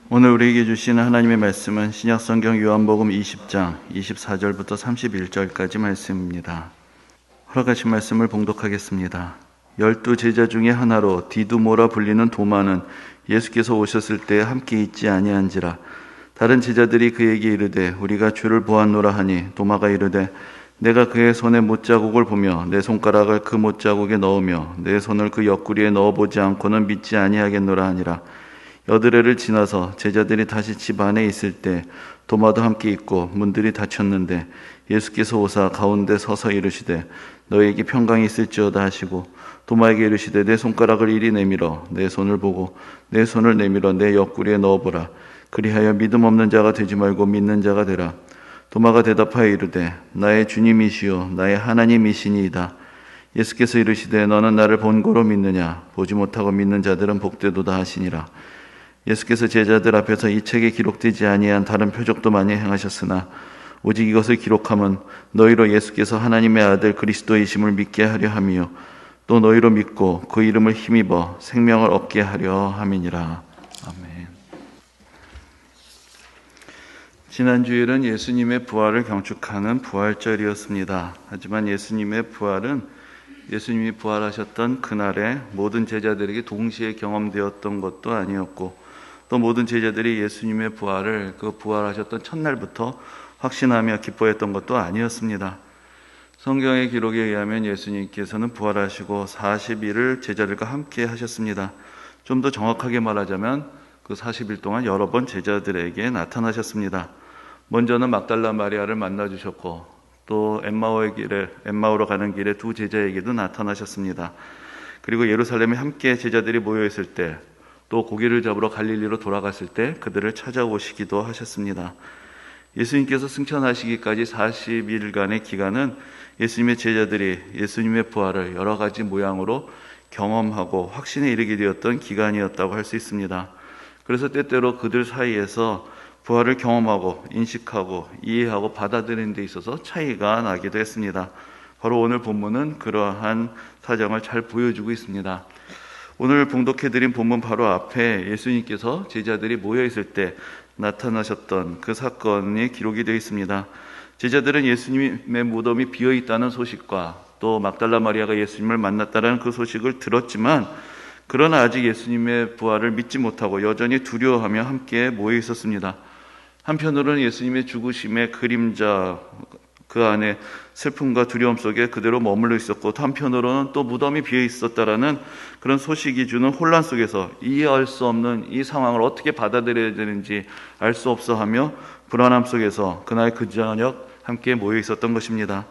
오늘 우리에게 주시는 하나님의 말씀은 신약성경 요한복음 20장 24절부터 31절까지 말씀입니다. 허락하신 말씀을 봉독하겠습니다. 12 제자 중에 하나로 디두모라 불리는 도마는 예수께서 오셨을 때 함께 있지 아니한지라. 다른 제자들이 그에게 이르되 우리가 주를 보았노라 하니 도마가 이르되 내가 그의 손에 못자국을 보며 내 손가락을 그 못자국에 넣으며 내 손을 그 옆구리에 넣어보지 않고는 믿지 아니하겠노라 하니라. 여드레를 지나서 제자들이 다시 집 안에 있을 때 도마도 함께 있고 문들이 닫혔는데 예수께서 오사 가운데 서서 이르시되 너에게 평강이 있을지어다 하시고 도마에게 이르시되 내 손가락을 이리 내밀어 내 손을 보고 내 손을 내밀어 내 옆구리에 넣어보라. 그리하여 믿음 없는 자가 되지 말고 믿는 자가 되라. 도마가 대답하여 이르되 나의 주님이시요 나의 하나님이시니이다. 예수께서 이르시되 너는 나를 본고로 믿느냐? 보지 못하고 믿는 자들은 복되도다 하시니라. 예수께서 제자들 앞에서 이 책에 기록되지 아니한 다른 표적도 많이 행하셨으나 오직 이것을 기록함은 너희로 예수께서 하나님의 아들 그리스도이심을 믿게 하려 함이요 또 너희로 믿고 그 이름을 힘입어 생명을 얻게 하려 함이니라. 아멘. 지난 주일은 예수님의 부활을 경축하는 부활절이었습니다. 하지만 예수님의 부활은 예수님이 부활하셨던 그날에 모든 제자들에게 동시에 경험되었던 것도 아니었고 또 모든 제자들이 예수님의 부활을 그 부활하셨던 첫날부터 확신하며 기뻐했던 것도 아니었습니다. 성경의 기록에 의하면 예수님께서는 부활하시고 40일을 제자들과 함께 하셨습니다. 좀 더 정확하게 말하자면 그 40일 동안 여러 번 제자들에게 나타나셨습니다. 먼저는 막달라 마리아를 만나주셨고 또 엠마오로 가는 길에 두 제자에게도 나타나셨습니다. 그리고 예루살렘에 함께 제자들이 모여있을 때 또 고기를 잡으러 갈릴리로 돌아갔을 때 그들을 찾아오시기도 하셨습니다. 예수님께서 승천하시기까지 40일간의 기간은 예수님의 제자들이 예수님의 부활을 여러 가지 모양으로 경험하고 확신에 이르게 되었던 기간이었다고 할 수 있습니다. 그래서 때때로 그들 사이에서 부활을 경험하고 인식하고 이해하고 받아들이는 데 있어서 차이가 나기도 했습니다. 바로 오늘 본문은 그러한 사정을 잘 보여주고 있습니다. 오늘 봉독해드린 본문 바로 앞에 예수님께서 제자들이 모여있을 때 나타나셨던 그 사건이 기록이 되어 있습니다. 제자들은 예수님의 무덤이 비어있다는 소식과 또 막달라 마리아가 예수님을 만났다는 그 소식을 들었지만 그러나 아직 예수님의 부활을 믿지 못하고 여전히 두려워하며 함께 모여 있었습니다. 한편으로는 예수님의 죽으심의 그림자 그 안에 슬픔과 두려움 속에 그대로 머물러 있었고 또 한편으로는 또 무덤이 비어 있었다라는 그런 소식이 주는 혼란 속에서 이해할 수 없는 이 상황을 어떻게 받아들여야 되는지 알 수 없어 하며 불안함 속에서 그날 그 저녁 함께 모여 있었던 것입니다.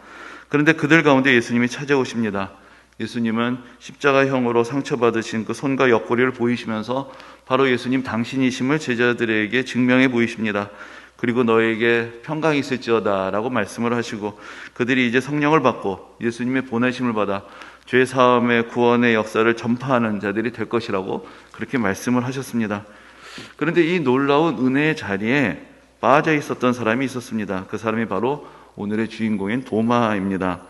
그런데 그들 가운데 예수님이 찾아오십니다. 예수님은 십자가형으로 상처받으신 그 손과 옆구리를 보이시면서 바로 예수님 당신이심을 제자들에게 증명해 보이십니다. 그리고 너에게 평강이 있을지어다 라고 말씀을 하시고 그들이 이제 성령을 받고 예수님의 보내심을 받아 죄 사함의 구원의 역사를 전파하는 자들이 될 것이라고 그렇게 말씀을 하셨습니다. 그런데 이 놀라운 은혜의 자리에 빠져 있었던 사람이 있었습니다. 그 사람이 바로 오늘의 주인공인 도마입니다.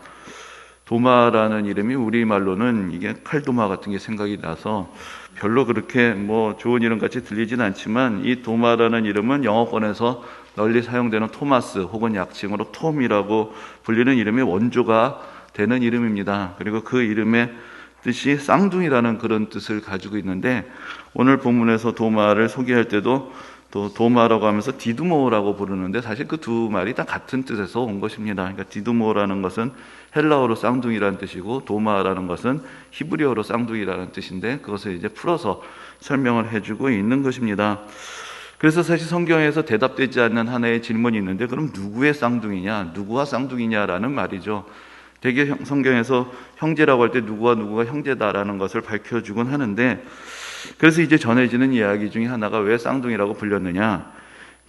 도마라는 이름이 우리말로는 이게 칼도마 같은 게 생각이 나서 별로 그렇게 좋은 이름 같이 들리진 않지만 이 도마라는 이름은 영어권에서 널리 사용되는 토마스 혹은 약칭으로 톰이라고 불리는 이름의 원조가 되는 이름입니다. 그리고 그 이름의 뜻이 쌍둥이라는 그런 뜻을 가지고 있는데 오늘 본문에서 도마를 소개할 때도 또 도마라고 하면서 디두모라고 부르는데 사실 그 두 말이 다 같은 뜻에서 온 것입니다. 그러니까 디두모라는 것은 헬라어로 쌍둥이라는 뜻이고 도마라는 것은 히브리어로 쌍둥이라는 뜻인데 그것을 이제 풀어서 설명을 해주고 있는 것입니다. 그래서 사실 성경에서 대답되지 않는 하나의 질문이 있는데 그럼 누구의 쌍둥이냐, 누구와 쌍둥이냐라는 말이죠. 대개 성경에서 형제라고 할 때 누구와 누구가 형제다라는 것을 밝혀주곤 하는데 그래서 이제 전해지는 이야기 중에 하나가 왜 쌍둥이라고 불렸느냐,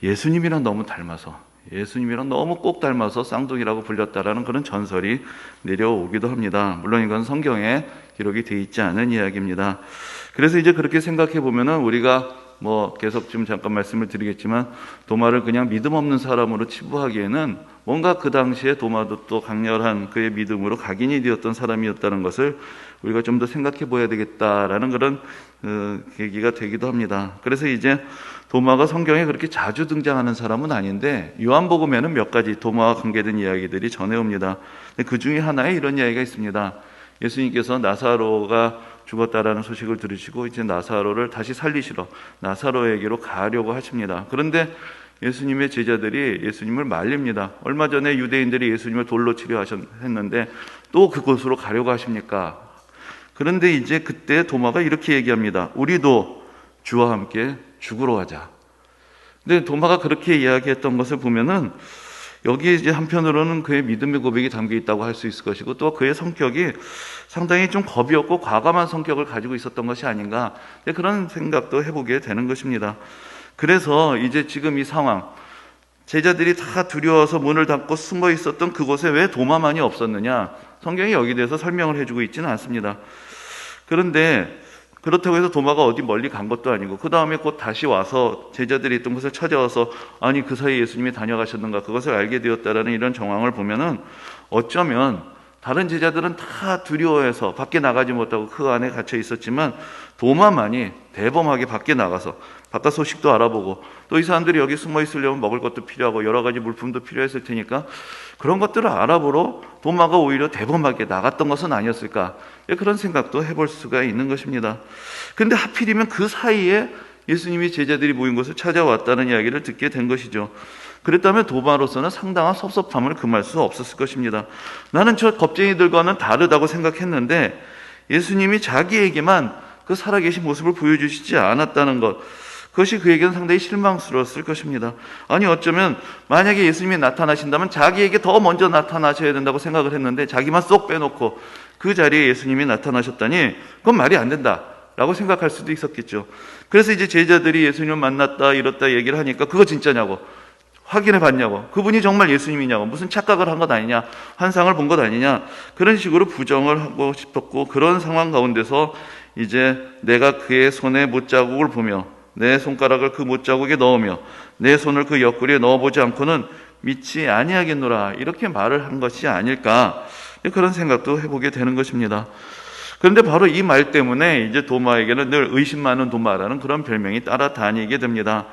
예수님이랑 너무 닮아서 예수님이랑 너무 꼭 닮아서 쌍둥이라고 불렸다라는 그런 전설이 내려오기도 합니다. 물론 이건 성경에 기록이 되어 있지 않은 이야기입니다. 그래서 이제 그렇게 생각해 보면은 우리가 계속 좀 잠깐 말씀을 드리겠지만 도마를 그냥 믿음 없는 사람으로 치부하기에는 뭔가 그 당시에 도마도 또 강렬한 그의 믿음으로 각인이 되었던 사람이었다는 것을 우리가 좀 더 생각해 보아야 되겠다라는 그런 계기가 되기도 합니다. 그래서 이제 도마가 성경에 그렇게 자주 등장하는 사람은 아닌데 요한복음에는 몇 가지 도마와 관계된 이야기들이 전해옵니다. 그 중에 하나에 이런 이야기가 있습니다. 예수님께서 나사로가 죽었다라는 소식을 들으시고 이제 나사로를 다시 살리시러 나사로에게로 가려고 하십니다. 그런데 예수님의 제자들이 예수님을 말립니다. 얼마 전에 유대인들이 예수님을 돌로 치려 했는데 또 그곳으로 가려고 하십니까? 그런데 이제 그때 도마가 이렇게 얘기합니다. 우리도 주와 함께 죽으러 가자. 근데 도마가 그렇게 이야기했던 것을 보면은 여기에 이제 한편으로는 그의 믿음의 고백이 담겨 있다고 할 수 있을 것이고 또 그의 성격이 상당히 좀 겁이 없고 과감한 성격을 가지고 있었던 것이 아닌가 그런 생각도 해보게 되는 것입니다. 그래서 이제 지금 이 상황, 제자들이 다 두려워서 문을 닫고 숨어 있었던 그곳에 왜 도마만이 없었느냐? 성경이 여기에 대해서 설명을 해주고 있지는 않습니다. 그런데 그렇다고 해서 도마가 어디 멀리 간 것도 아니고 그 다음에 곧 다시 와서 제자들이 있던 곳을 찾아와서 아니 그 사이에 예수님이 다녀가셨는가 그것을 알게 되었다라는 이런 정황을 보면은 어쩌면 다른 제자들은 다 두려워해서 밖에 나가지 못하고 그 안에 갇혀 있었지만 도마만이 대범하게 밖에 나가서 바깥 소식도 알아보고 또 이 사람들이 여기 숨어 있으려면 먹을 것도 필요하고 여러 가지 물품도 필요했을 테니까 그런 것들을 알아보러 도마가 오히려 대범하게 나갔던 것은 아니었을까 그런 생각도 해볼 수가 있는 것입니다. 그런데 하필이면 그 사이에 예수님이 제자들이 모인 곳을 찾아왔다는 이야기를 듣게 된 것이죠. 그랬다면 도마로서는 상당한 섭섭함을 금할 수 없었을 것입니다. 나는 저 겁쟁이들과는 다르다고 생각했는데 예수님이 자기에게만 그 살아계신 모습을 보여주시지 않았다는 것, 그것이 그에게는 상당히 실망스러웠을 것입니다. 아니 어쩌면 만약에 예수님이 나타나신다면 자기에게 더 먼저 나타나셔야 된다고 생각을 했는데 자기만 쏙 빼놓고 그 자리에 예수님이 나타나셨다니 그건 말이 안 된다 라고 생각할 수도 있었겠죠. 그래서 이제 제자들이 예수님을 만났다 이렇다 얘기를 하니까 그거 진짜냐고 확인해 봤냐고 그분이 정말 예수님이냐고 무슨 착각을 한 것 아니냐 환상을 본 것 아니냐 그런 식으로 부정을 하고 싶었고 그런 상황 가운데서 이제 내가 그의 손에 못자국을 보며 내 손가락을 그 못자국에 넣으며 내 손을 그 옆구리에 넣어보지 않고는 믿지 아니하겠노라 이렇게 말을 한 것이 아닐까 그런 생각도 해보게 되는 것입니다. 그런데 바로 이 말 때문에 이제 도마에게는 늘 의심 많은 도마라는 그런 별명이 따라다니게 됩니다.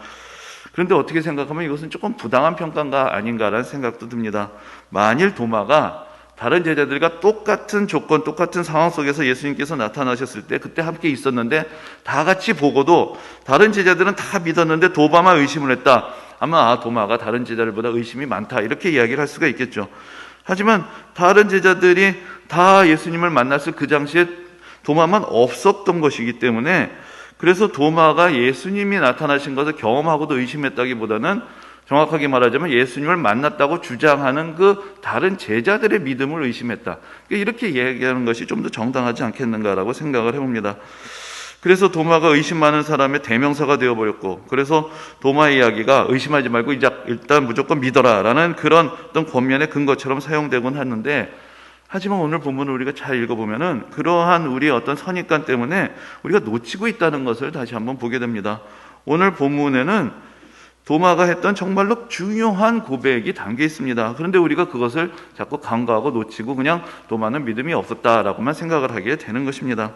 그런데 어떻게 생각하면 이것은 조금 부당한 평가가 아닌가라는 생각도 듭니다. 만일 도마가 다른 제자들과 똑같은 조건, 똑같은 상황 속에서 예수님께서 나타나셨을 때 그때 함께 있었는데 다 같이 보고도 다른 제자들은 다 믿었는데 도마만 의심을 했다. 아마 도마가 다른 제자들보다 의심이 많다. 이렇게 이야기를 할 수가 있겠죠. 하지만 다른 제자들이 다 예수님을 만났을 그 당시에 도마만 없었던 것이기 때문에 그래서 도마가 예수님이 나타나신 것을 경험하고도 의심했다기보다는 정확하게 말하자면 예수님을 만났다고 주장하는 그 다른 제자들의 믿음을 의심했다. 이렇게 이야기하는 것이 좀 더 정당하지 않겠는가라고 생각을 해봅니다. 그래서 도마가 의심 많은 사람의 대명사가 되어버렸고 그래서 도마의 이야기가 의심하지 말고 일단 무조건 믿어라라는 그런 어떤 권면의 근거처럼 사용되곤 하는데 하지만 오늘 본문을 우리가 잘 읽어보면은 그러한 우리의 어떤 선입관 때문에 우리가 놓치고 있다는 것을 다시 한번 보게 됩니다. 오늘 본문에는 도마가 했던 정말로 중요한 고백이 담겨 있습니다. 그런데 우리가 그것을 자꾸 간과하고 놓치고 그냥 도마는 믿음이 없었다라고만 생각을 하게 되는 것입니다.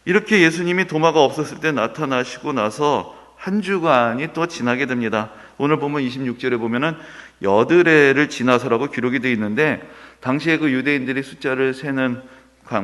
이렇게 예수님이 도마가 없었을 때 나타나시고 나서 한 주간이 또 지나게 됩니다. 오늘 보면 26절에 보면은 여드레를 지나서라고 기록이 되어 있는데 당시에 그 유대인들이 숫자를 세는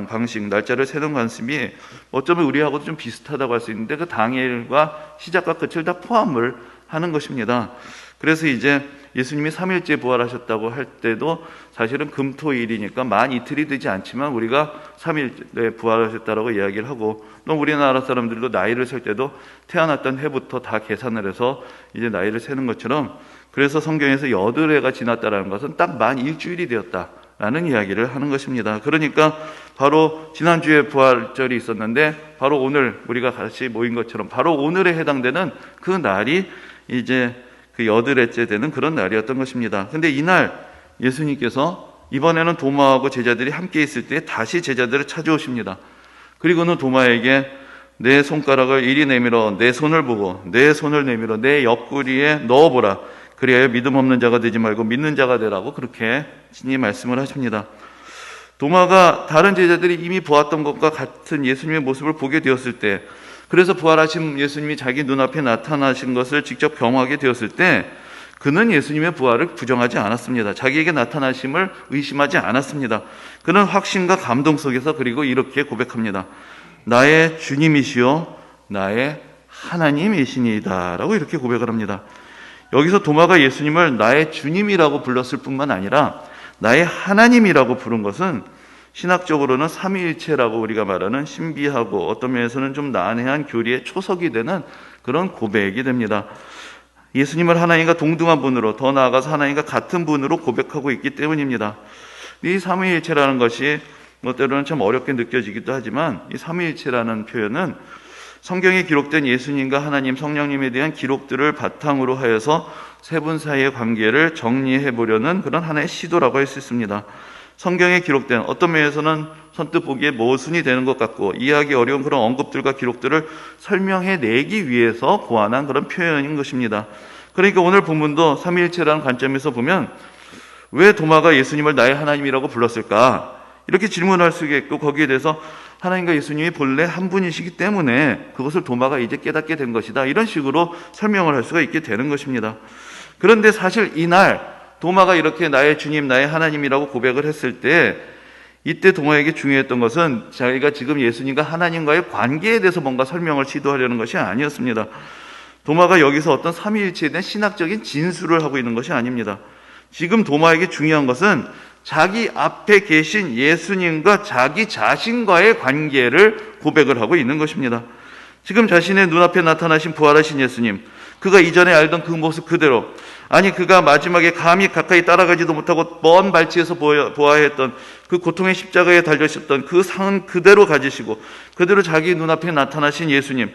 방식, 날짜를 세는 관습이 어쩌면 우리하고도 좀 비슷하다고 할 수 있는데 그 당일과 시작과 끝을 다 포함을 하는 것입니다. 그래서 이제 예수님이 3일째 부활하셨다고 할 때도 사실은 금토일이니까 만 이틀이 되지 않지만 우리가 3일에 부활하셨다라고 이야기를 하고 또 우리나라 사람들도 나이를 셀 때도 태어났던 해부터 다 계산을 해서 이제 나이를 세는 것처럼 그래서 성경에서 여드레가 지났다라는 것은 딱 만 일주일이 되었다라는 이야기를 하는 것입니다. 그러니까 바로 지난주에 부활절이 있었는데 바로 오늘 우리가 같이 모인 것처럼 바로 오늘에 해당되는 그 날이 이제 그 여드레째 되는 그런 날이었던 것입니다. 근데 이날 예수님께서 이번에는 도마하고 제자들이 함께 있을 때 다시 제자들을 찾아오십니다. 그리고는 도마에게 내 손가락을 이리 내밀어 내 손을 보고 내 손을 내밀어 내 옆구리에 넣어보라. 그래야 믿음 없는 자가 되지 말고 믿는 자가 되라고 그렇게 친히 말씀을 하십니다. 도마가 다른 제자들이 이미 보았던 것과 같은 예수님의 모습을 보게 되었을 때, 그래서 부활하신 예수님이 자기 눈앞에 나타나신 것을 직접 경험하게 되었을 때 그는 예수님의 부활을 부정하지 않았습니다. 자기에게 나타나심을 의심하지 않았습니다. 그는 확신과 감동 속에서 그리고 이렇게 고백합니다. 나의 주님이시요 나의 하나님이시니이다 라고 이렇게 고백을 합니다. 여기서 도마가 예수님을 나의 주님이라고 불렀을 뿐만 아니라 나의 하나님이라고 부른 것은 신학적으로는 삼위일체라고 우리가 말하는 신비하고 어떤 면에서는 좀 난해한 교리의 초석이 되는 그런 고백이 됩니다. 예수님을 하나님과 동등한 분으로, 더 나아가서 하나님과 같은 분으로 고백하고 있기 때문입니다. 이 삼위일체라는 것이 때로는 참 어렵게 느껴지기도 하지만 이 삼위일체라는 표현은 성경에 기록된 예수님과 하나님, 성령님에 대한 기록들을 바탕으로 하여서 세 분 사이의 관계를 정리해 보려는 그런 하나의 시도라고 할 수 있습니다. 성경에 기록된 어떤 면에서는 선뜻 보기에 모순이 되는 것 같고 이해하기 어려운 그런 언급들과 기록들을 설명해내기 위해서 고안한 그런 표현인 것입니다. 그러니까 오늘 본문도 삼위일체라는 관점에서 보면 왜 도마가 예수님을 나의 하나님이라고 불렀을까? 이렇게 질문할 수 있고 거기에 대해서 하나님과 예수님이 본래 한 분이시기 때문에 그것을 도마가 이제 깨닫게 된 것이다. 이런 식으로 설명을 할 수가 있게 되는 것입니다. 그런데 사실 이날 도마가 이렇게 나의 주님, 나의 하나님이라고 고백을 했을 때 이때 도마에게 중요했던 것은 자기가 지금 예수님과 하나님과의 관계에 대해서 뭔가 설명을 시도하려는 것이 아니었습니다. 도마가 여기서 어떤 삼위일체에 대한 신학적인 진술을 하고 있는 것이 아닙니다. 지금 도마에게 중요한 것은 자기 앞에 계신 예수님과 자기 자신과의 관계를 고백을 하고 있는 것입니다. 지금 자신의 눈앞에 나타나신 부활하신 예수님, 그가 이전에 알던 그 모습 그대로, 아니 그가 마지막에 감히 가까이 따라가지도 못하고 먼 발치에서 보아야 했던 그 고통의 십자가에 달려있었던 그 상은 그대로 가지시고 그대로 자기 눈앞에 나타나신 예수님,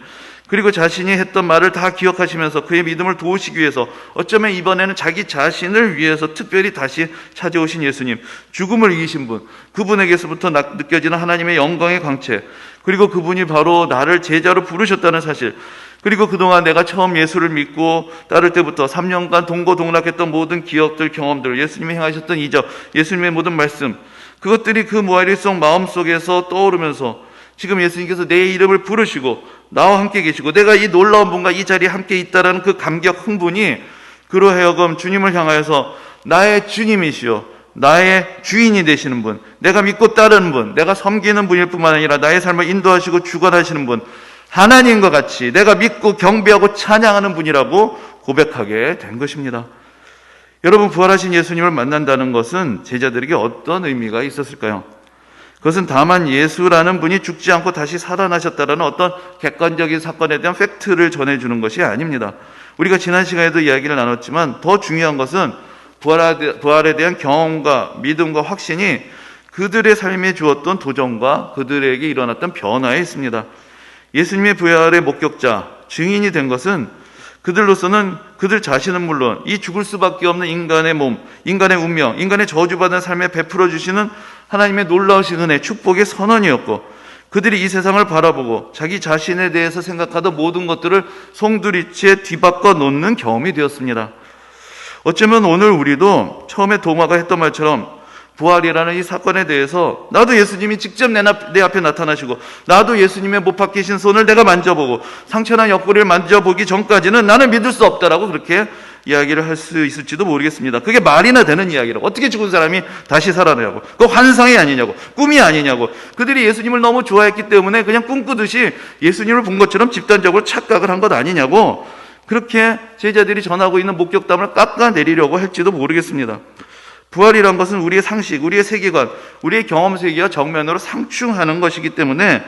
그리고 자신이 했던 말을 다 기억하시면서 그의 믿음을 도우시기 위해서 어쩌면 이번에는 자기 자신을 위해서 특별히 다시 찾아오신 예수님, 죽음을 이기신 분, 그분에게서부터 느껴지는 하나님의 영광의 광채, 그리고 그분이 바로 나를 제자로 부르셨다는 사실, 그리고 그동안 내가 처음 예수를 믿고 따를 때부터 3년간 동고동락했던 모든 기억들, 경험들, 예수님이 행하셨던 이적, 예수님의 모든 말씀, 그것들이 그 무아리송 마음속에서 떠오르면서 지금 예수님께서 내 이름을 부르시고 나와 함께 계시고 내가 이 놀라운 분과 이 자리에 함께 있다라는 그 감격, 흥분이 그로 하여금 주님을 향하여서 나의 주님이시오, 나의 주인이 되시는 분, 내가 믿고 따르는 분, 내가 섬기는 분일 뿐만 아니라 나의 삶을 인도하시고 주관하시는 분, 하나님과 같이 내가 믿고 경배하고 찬양하는 분이라고 고백하게 된 것입니다. 여러분, 부활하신 예수님을 만난다는 것은 제자들에게 어떤 의미가 있었을까요? 그것은 다만 예수라는 분이 죽지 않고 다시 살아나셨다라는 어떤 객관적인 사건에 대한 팩트를 전해주는 것이 아닙니다. 우리가 지난 시간에도 이야기를 나눴지만 더 중요한 것은 부활에 대한 경험과 믿음과 확신이 그들의 삶에 주었던 도전과 그들에게 일어났던 변화에 있습니다. 예수님의 부활의 목격자, 증인이 된 것은 그들로서는 그들 자신은 물론 이 죽을 수밖에 없는 인간의 몸, 인간의 운명, 인간의 저주받은 삶에 베풀어 주시는 하나님의 놀라우신 은혜, 축복의 선언이었고 그들이 이 세상을 바라보고 자기 자신에 대해서 생각하던 모든 것들을 송두리째 뒤바꿔 놓는 경험이 되었습니다. 어쩌면 오늘 우리도 처음에 도마가 했던 말처럼 부활이라는 이 사건에 대해서 나도 예수님이 직접 내 앞에 나타나시고 나도 예수님의 못 박히신 손을 내가 만져보고 상처난 옆구리를 만져보기 전까지는 나는 믿을 수 없다라고 그렇게 이야기를 할 수 있을지도 모르겠습니다. 그게 말이나 되는 이야기라고. 어떻게 죽은 사람이 다시 살아나냐고. 그거 환상이 아니냐고. 꿈이 아니냐고. 그들이 예수님을 너무 좋아했기 때문에 그냥 꿈꾸듯이 예수님을 본 것처럼 집단적으로 착각을 한 것 아니냐고. 그렇게 제자들이 전하고 있는 목격담을 깎아내리려고 할지도 모르겠습니다. 부활이란 것은 우리의 상식, 우리의 세계관, 우리의 경험 세계와 정면으로 상충하는 것이기 때문에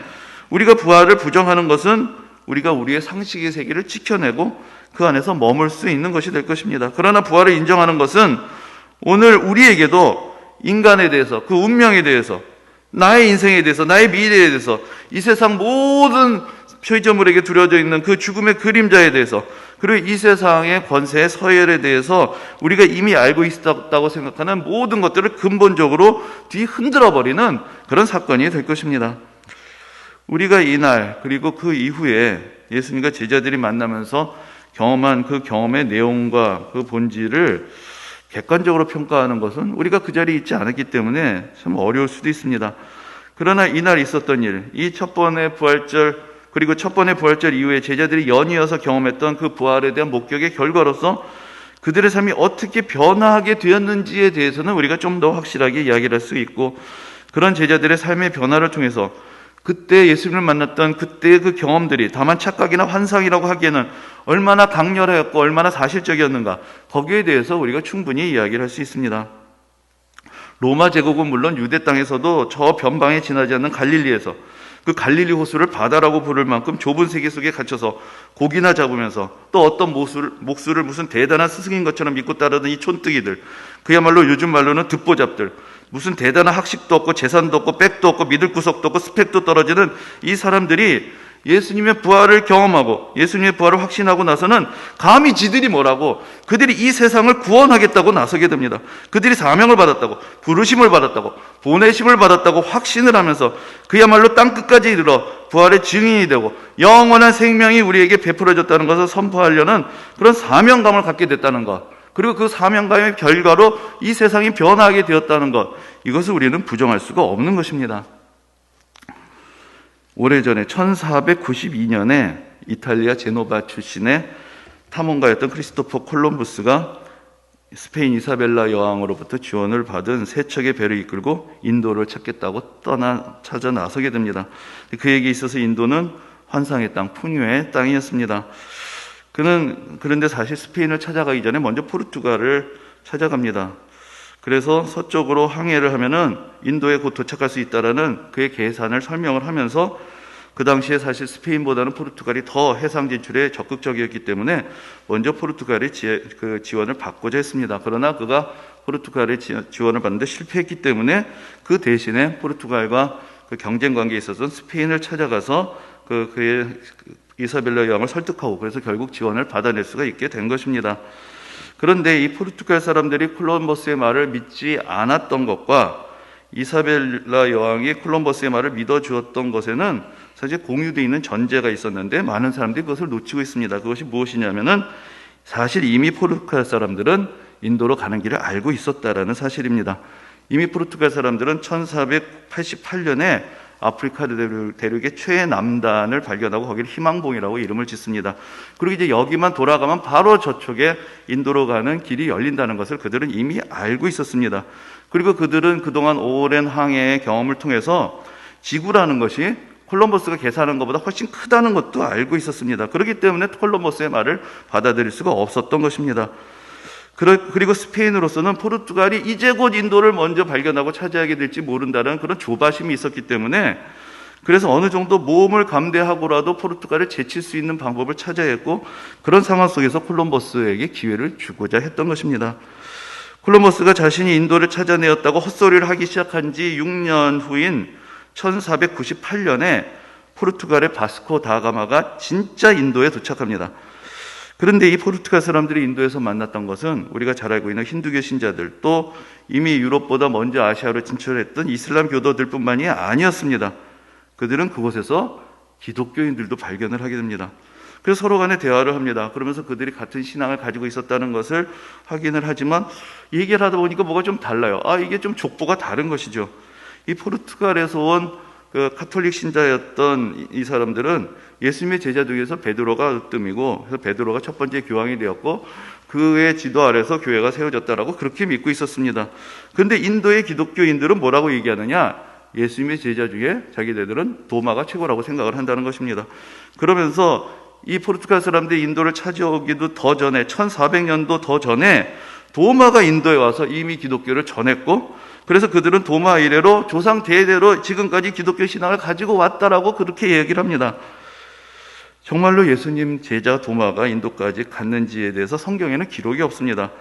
우리가 부활을 부정하는 것은 우리가 우리의 상식의 세계를 지켜내고 그 안에서 머물 수 있는 것이 될 것입니다. 그러나 부활을 인정하는 것은 오늘 우리에게도 인간에 대해서, 그 운명에 대해서, 나의 인생에 대해서, 나의 미래에 대해서, 이 세상 모든 표의점물에게 두려져 있는 그 죽음의 그림자에 대해서, 그리고 이 세상의 권세의 서열에 대해서 우리가 이미 알고 있었다고 생각하는 모든 것들을 근본적으로 뒤흔들어버리는 그런 사건이 될 것입니다. 우리가 이날 그리고 그 이후에 예수님과 제자들이 만나면서 경험한 그 경험의 내용과 그 본질을 객관적으로 평가하는 것은 우리가 그 자리에 있지 않았기 때문에 참 어려울 수도 있습니다. 그러나 이날 있었던 일, 이 첫 번의 부활절, 그리고 첫 번의 부활절 이후에 제자들이 연이어서 경험했던 그 부활에 대한 목격의 결과로서 그들의 삶이 어떻게 변화하게 되었는지에 대해서는 우리가 좀 더 확실하게 이야기를 할 수 있고, 그런 제자들의 삶의 변화를 통해서 그때 예수님을 만났던 그때의 그 경험들이 다만 착각이나 환상이라고 하기에는 얼마나 강렬하였고 얼마나 사실적이었는가, 거기에 대해서 우리가 충분히 이야기를 할 수 있습니다. 로마 제국은 물론 유대 땅에서도 저 변방에 지나지 않는 갈릴리에서 그 갈릴리 호수를 바다라고 부를 만큼 좁은 세계 속에 갇혀서 고기나 잡으면서 또 어떤 목수를 무슨 대단한 스승인 것처럼 믿고 따르던 이 촌뜨기들, 그야말로 요즘 말로는 듣보잡들, 무슨 대단한 학식도 없고 재산도 없고 백도 없고 믿을 구석도 없고 스펙도 떨어지는 이 사람들이 예수님의 부활을 경험하고 예수님의 부활을 확신하고 나서는 감히 지들이 뭐라고, 그들이 이 세상을 구원하겠다고 나서게 됩니다. 그들이 사명을 받았다고, 부르심을 받았다고, 보내심을 받았다고 확신을 하면서 그야말로 땅끝까지 이르러 부활의 증인이 되고 영원한 생명이 우리에게 베풀어졌다는 것을 선포하려는 그런 사명감을 갖게 됐다는 것, 그리고 그 사명감의 결과로 이 세상이 변화하게 되었다는 것, 이것을 우리는 부정할 수가 없는 것입니다. 오래전에 1492년에 이탈리아 제노바 출신의 탐험가였던 크리스토퍼 콜럼부스가 스페인 이사벨라 여왕으로부터 지원을 받은 세 척의 배를 이끌고 인도를 찾겠다고 찾아 나서게 됩니다. 그에게 있어서 인도는 환상의 땅, 풍요의 땅이었습니다. 그런데 사실 스페인을 찾아가기 전에 먼저 포르투갈을 찾아갑니다. 그래서 서쪽으로 항해를 하면은 인도에 곧 도착할 수 있다라는 그의 계산을 설명을 하면서, 그 당시에 사실 스페인보다는 포르투갈이 더 해상 진출에 적극적이었기 때문에 먼저 포르투갈의 지원을 받고자 했습니다. 그러나 그가 포르투갈의 지원을 받는데 실패했기 때문에 그 대신에 포르투갈과 그 경쟁 관계에 있어서 스페인을 찾아가서 그의 이사벨라 여왕을 설득하고, 그래서 결국 지원을 받아낼 수가 있게 된 것입니다. 그런데 이 포르투갈 사람들이 콜럼버스의 말을 믿지 않았던 것과 이사벨라 여왕이 콜럼버스의 말을 믿어주었던 것에는 사실 공유되어 있는 전제가 있었는데 많은 사람들이 그것을 놓치고 있습니다. 그것이 무엇이냐면은 사실 이미 포르투갈 사람들은 인도로 가는 길을 알고 있었다라는 사실입니다. 이미 포르투갈 사람들은 1488년에 아프리카 대륙의 최남단을 발견하고 거기를 희망봉이라고 이름을 짓습니다. 그리고 이제 여기만 돌아가면 바로 저쪽에 인도로 가는 길이 열린다는 것을 그들은 이미 알고 있었습니다. 그리고 그들은 그동안 오랜 항해의 경험을 통해서 지구라는 것이 콜럼버스가 계산한 것보다 훨씬 크다는 것도 알고 있었습니다. 그렇기 때문에 콜럼버스의 말을 받아들일 수가 없었던 것입니다. 그리고 스페인으로서는 포르투갈이 이제 곧 인도를 먼저 발견하고 차지하게 될지 모른다는 그런 조바심이 있었기 때문에, 그래서 어느 정도 모험을 감대하고라도 포르투갈을 제칠 수 있는 방법을 찾아야 했고, 그런 상황 속에서 콜럼버스에게 기회를 주고자 했던 것입니다. 콜럼버스가 자신이 인도를 찾아내었다고 헛소리를 하기 시작한 지 6년 후인 1498년에 포르투갈의 바스코 다가마가 진짜 인도에 도착합니다. 그런데 이 포르투갈 사람들이 인도에서 만났던 것은 우리가 잘 알고 있는 힌두교 신자들, 또 이미 유럽보다 먼저 아시아로 진출했던 이슬람 교도들 뿐만이 아니었습니다. 그들은 그곳에서 기독교인들도 발견을 하게 됩니다. 그래서 서로 간에 대화를 합니다. 그러면서 그들이 같은 신앙을 가지고 있었다는 것을 확인을 하지만 얘기를 하다 보니까 뭐가 좀 달라요. 이게 좀 족보가 다른 것이죠. 이 포르투갈에서 온 그 카톨릭 신자였던 이 사람들은 예수님의 제자 중에서 베드로가 으뜸이고, 그래서 베드로가 첫 번째 교황이 되었고 그의 지도 아래서 교회가 세워졌다라고 그렇게 믿고 있었습니다. 그런데 인도의 기독교인들은 뭐라고 얘기하느냐? 예수님의 제자 중에 자기네들은 도마가 최고라고 생각을 한다는 것입니다. 그러면서 이 포르투갈 사람들이 인도를 찾아오기도 더 전에 1400년도 더 전에 도마가 인도에 와서 이미 기독교를 전했고, 그래서 그들은 도마 이래로 조상 대대로 지금까지 기독교 신앙을 가지고 왔다라고 그렇게 얘기를 합니다. 정말로 예수님 제자 도마가 인도까지 갔는지에 대해서 성경에는 기록이 없습니다.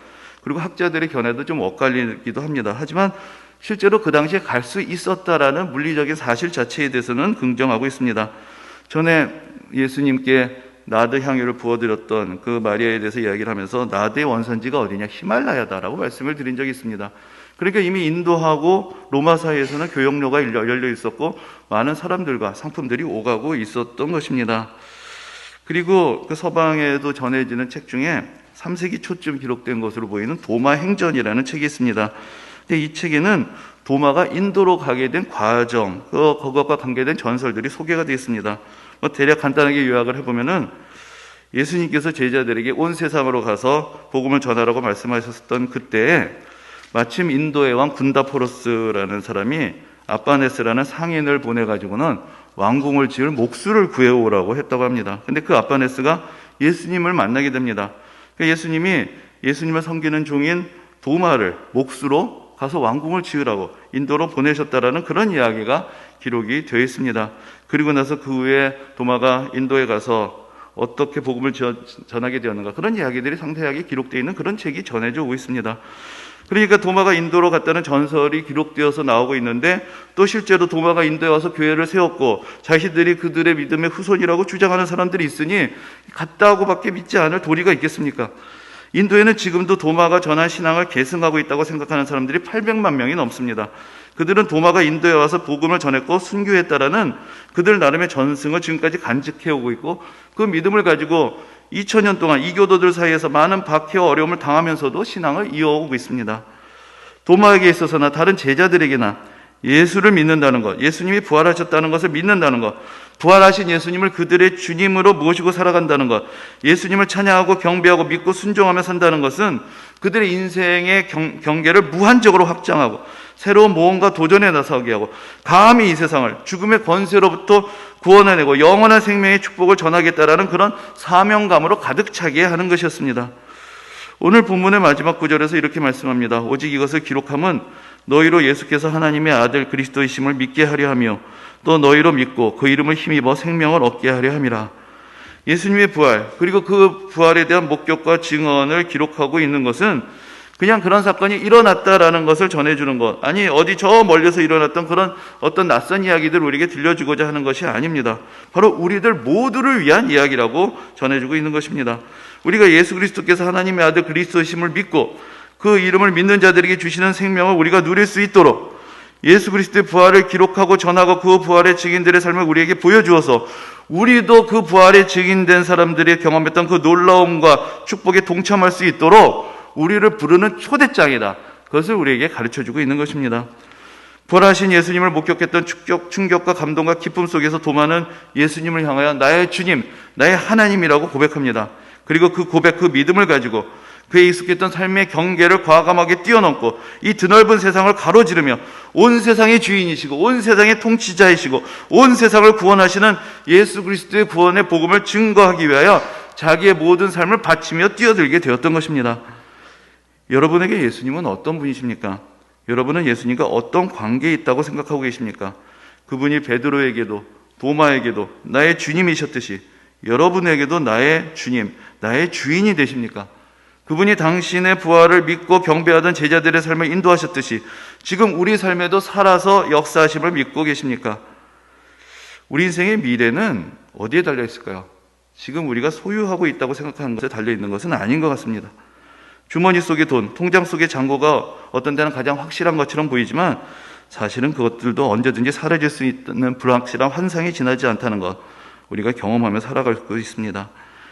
그리고 학자들의 견해도 좀 엇갈리기도 합니다. 하지만 실제로 그 당시에 갈 수 있었다라는 물리적인 사실 자체에 대해서는 긍정하고 있습니다. 전에 예수님께 나드 향유를 부어드렸던 그 마리아에 대해서 이야기를 하면서 나드의 원산지가 어디냐? 히말라야다라고 말씀을 드린 적이 있습니다. 그러니까 이미 인도하고 로마 사이에서는 교역로가 열려 있었고 많은 사람들과 상품들이 오가고 있었던 것입니다. 그리고 그 서방에도 전해지는 책 중에 3세기 초쯤 기록된 것으로 보이는 도마 행전이라는 책이 있습니다. 근데 이 책에는 도마가 인도로 가게 된 과정, 그것과 관계된 전설들이 소개가 되어 있습니다. 대략 간단하게 요약을 해보면은 예수님께서 제자들에게 온 세상으로 가서 복음을 전하라고 말씀하셨던 그때에 마침 인도의 왕 군다포로스라는 사람이 아빠네스라는 상인을 보내가지고는 왕궁을 지을 목수를 구해오라고 했다고 합니다. 근데 그 아빠네스가 예수님을 만나게 됩니다. 예수님이 예수님을 섬기는 종인 도마를 목수로 가서 왕궁을 지으라고 인도로 보내셨다라는 그런 이야기가 기록이 되어 있습니다. 그리고 나서 그 후에 도마가 인도에 가서 어떻게 복음을 전하게 되었는가, 그런 이야기들이 상세하게 기록되어 있는 그런 책이 전해져 오고 있습니다. 그러니까 도마가 인도로 갔다는 전설이 기록되어서 나오고 있는데, 또 실제로 도마가 인도에 와서 교회를 세웠고 자신들이 그들의 믿음의 후손이라고 주장하는 사람들이 있으니 갔다고밖에 믿지 않을 도리가 있겠습니까? 인도에는 지금도 도마가 전한 신앙을 계승하고 있다고 생각하는 사람들이 800만 명이 넘습니다. 그들은 도마가 인도에 와서 복음을 전했고 순교했다라는 그들 나름의 전승을 지금까지 간직해오고 있고, 그 믿음을 가지고 2000년 동안 이교도들 사이에서 많은 박해와 어려움을 당하면서도 신앙을 이어오고 있습니다. 도마에게 있어서나 다른 제자들에게나 예수를 믿는다는 것, 예수님이 부활하셨다는 것을 믿는다는 것, 부활하신 예수님을 그들의 주님으로 모시고 살아간다는 것, 예수님을 찬양하고 경배하고 믿고 순종하며 산다는 것은 그들의 인생의 경계를 무한적으로 확장하고 새로운 모험과 도전에 나서게 하고 감히 이 세상을 죽음의 권세로부터 구원해내고 영원한 생명의 축복을 전하겠다라는 그런 사명감으로 가득 차게 하는 것이었습니다. 오늘 본문의 마지막 구절에서 이렇게 말씀합니다. 오직 이것을 기록함은 너희로 예수께서 하나님의 아들 그리스도이심을 믿게 하려 하며 또 너희로 믿고 그 이름을 힘입어 생명을 얻게 하려 함이라. 예수님의 부활, 그리고 그 부활에 대한 목격과 증언을 기록하고 있는 것은 그냥 그런 사건이 일어났다라는 것을 전해주는 것, 아니 어디 저 멀리서 일어났던 그런 어떤 낯선 이야기들 우리에게 들려주고자 하는 것이 아닙니다. 바로 우리들 모두를 위한 이야기라고 전해주고 있는 것입니다. 우리가 예수 그리스도께서 하나님의 아들 그리스도이심을 믿고 그 이름을 믿는 자들에게 주시는 생명을 우리가 누릴 수 있도록 예수 그리스도의 부활을 기록하고 전하고 그 부활의 증인들의 삶을 우리에게 보여주어서 우리도 그 부활의 증인된 사람들이 경험했던 그 놀라움과 축복에 동참할 수 있도록 우리를 부르는 초대장이다. 그것을 우리에게 가르쳐주고 있는 것입니다. 부활하신 예수님을 목격했던 충격과 감동과 기쁨 속에서 도마는 예수님을 향하여 나의 주님, 나의 하나님이라고 고백합니다. 그리고 그 고백, 그 믿음을 가지고 그에 익숙했던 삶의 경계를 과감하게 뛰어넘고 이 드넓은 세상을 가로지르며 온 세상의 주인이시고 온 세상의 통치자이시고 온 세상을 구원하시는 예수 그리스도의 구원의 복음을 증거하기 위하여 자기의 모든 삶을 바치며 뛰어들게 되었던 것입니다. 여러분에게 예수님은 어떤 분이십니까? 여러분은 예수님과 어떤 관계에 있다고 생각하고 계십니까? 그분이 베드로에게도 도마에게도 나의 주님이셨듯이 여러분에게도 나의 주님, 나의 주인이 되십니까? 그분이 당신의 부활을 믿고 경배하던 제자들의 삶을 인도하셨듯이 지금 우리 삶에도 살아서 역사하심을 믿고 계십니까? 우리 인생의 미래는 어디에 달려 있을까요? 지금 우리가 소유하고 있다고 생각하는 것에 달려 있는 것은 아닌 것 같습니다. 주머니 속의 돈, 통장 속의 잔고가 어떤 때는 가장 확실한 것처럼 보이지만 사실은 그것들도 언제든지 사라질 수 있는 불확실한 환상이 지나지 않다는 것, 우리가 경험하며 살아가고 있습니다.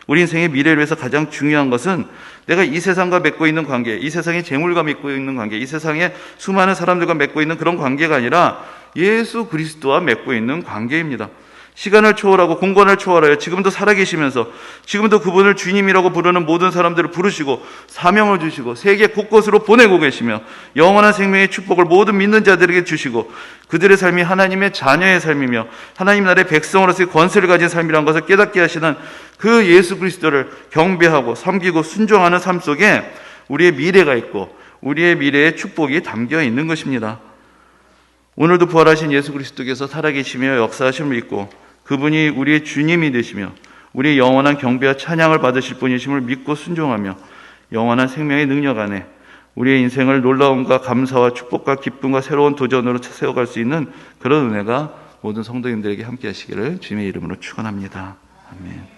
우리 인생의 미래를 위해서 가장 중요한 것은 내가 이 세상과 맺고 있는 관계, 이 세상의 재물과 맺고 있는 관계, 이 세상의 수많은 사람들과 맺고 있는 그런 관계가 아니라 예수 그리스도와 맺고 있는 관계입니다. 시간을 초월하고 공간을 초월하여 지금도 살아계시면서 지금도 그분을 주님이라고 부르는 모든 사람들을 부르시고 사명을 주시고 세계 곳곳으로 보내고 계시며 영원한 생명의 축복을 모든 믿는 자들에게 주시고 그들의 삶이 하나님의 자녀의 삶이며 하나님 나라의 백성으로서의 권세를 가진 삶이라는 것을 깨닫게 하시는 그 예수 그리스도를 경배하고 섬기고 순종하는 삶 속에 우리의 미래가 있고 우리의 미래의 축복이 담겨 있는 것입니다. 오늘도 부활하신 예수 그리스도께서 살아계시며 역사하심을 믿고 그분이 우리의 주님이 되시며 우리의 영원한 경배와 찬양을 받으실 분이심을 믿고 순종하며 영원한 생명의 능력 안에 우리의 인생을 놀라움과 감사와 축복과 기쁨과 새로운 도전으로 세워갈 수 있는 그런 은혜가 모든 성도님들에게 함께 하시기를 주님의 이름으로 축원합니다. 아멘.